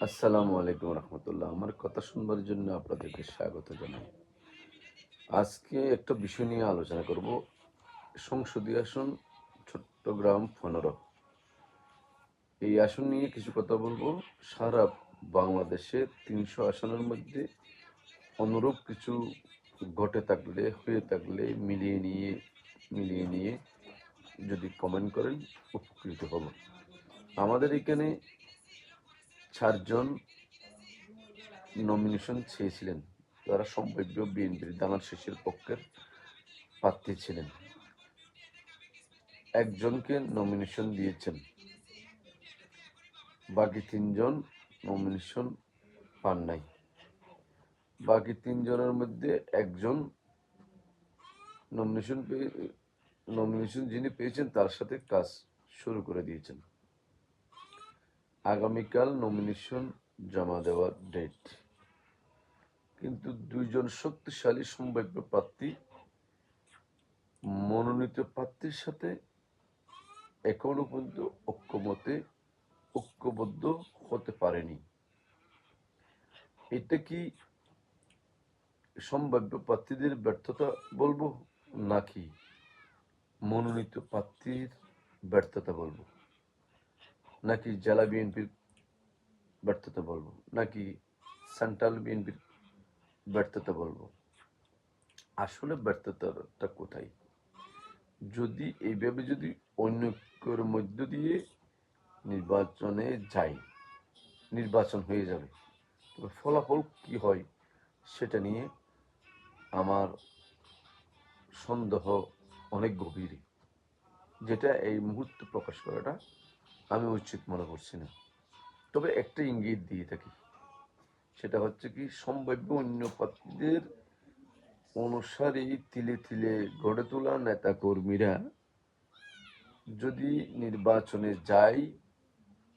আসসালামু আলাইকুম রহমতুল্লাহ। আমার কথা শুনবার জন্য আপনাদেরকে স্বাগত জানাই। আজকে একটা বিষয় নিয়ে আলোচনা করব। সংসদীয় আসন চট্টগ্রাম 15, এই আসন নিয়ে কিছু কথা বলবো। সারা বাংলাদেশে 300 আসনের মধ্যে অনুরূপ কিছু হয়ে থাকলে মিলিয়ে নিয়ে যদি কমেন্ট করেন উপকৃত হব। আমাদের এখানে 4জন নমিনেশন চেয়েছিলেন, তারা সম্ভাব্য বিএনপির দানার শীষের পক্ষের প্রার্থী ছিলেন। একজনকে নমিনেশন দিয়েছেন, বাকি 3জন নমিনেশন পান নাই। বাকি 3জনের মধ্যে একজন নমিনেশন যিনি পেয়েছেন তার সাথে কাজ শুরু করে দিয়েছেন। আগামীকাল নমিনেশন জমা দেওয়ার ডেট, কিন্তু 2জন শক্তিশালী সম্ভাব্য প্রার্থী মনোনীত প্রার্থীর সাথে এখনো পর্যন্ত ঐক্যবদ্ধ হতে পারেনি। এটা কি সম্ভাব্য প্রার্থীদের ব্যর্থতা বলবো, নাকি মনোনীত প্রার্থীর ব্যর্থতা বলবো, নাকি জেলা বিএনপির ব্যর্থতা বলবো, নাকি সেন্ট্রাল বিএনপির ব্যর্থতা বলবো? আসলে ব্যর্থতাটা কোথায়? যদি এইভাবে ঐক্যের মধ্য দিয়ে নির্বাচনে যাই, নির্বাচন হয়ে যাবে, তবে ফলাফল কি হয় সেটা নিয়ে আমার সন্দেহ অনেক গভীর, যেটা এই মুহূর্তে প্রকাশ করাটা আমি উচিত মনে করছি না। তবে একটা ইঙ্গিত দিয়ে থাকি, সেটা হচ্ছে কি, সম্ভাব্য অন্য প্রার্থীদের অনুসারী তিলে তিলে গড়ে তোলা নেতা কর্মীরা যদি নির্বাচনে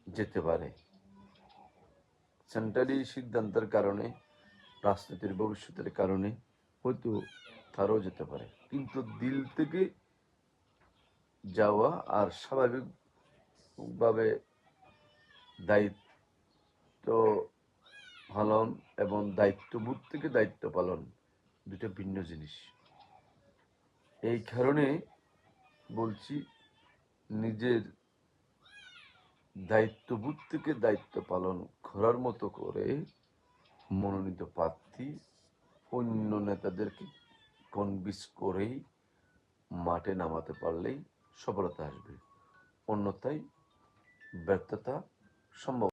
যেতে পারে, সেন্ট্রালি সিদ্ধান্তের কারণে, রাজনীতির ভবিষ্যতের কারণে হয়তো তারাও যেতে পারে, কিন্তু দিল থেকে যাওয়া আর স্বাভাবিকভাবে দায়িত্ব পালন এবং দায়িত্ববোধ থেকে দায়িত্ব পালন দুটো ভিন্ন জিনিস। এই কারণে বলছি, নিজের দায়িত্ববোধ থেকে দায়িত্ব পালন করার মতো করে মনোনীত প্রার্থী অন্য নেতাদেরকে কনভিন্স করেই মাঠে নামাতে পারলেই সফলতা আসবে, অন্যথায় ব্যর্থতা সম্ভব।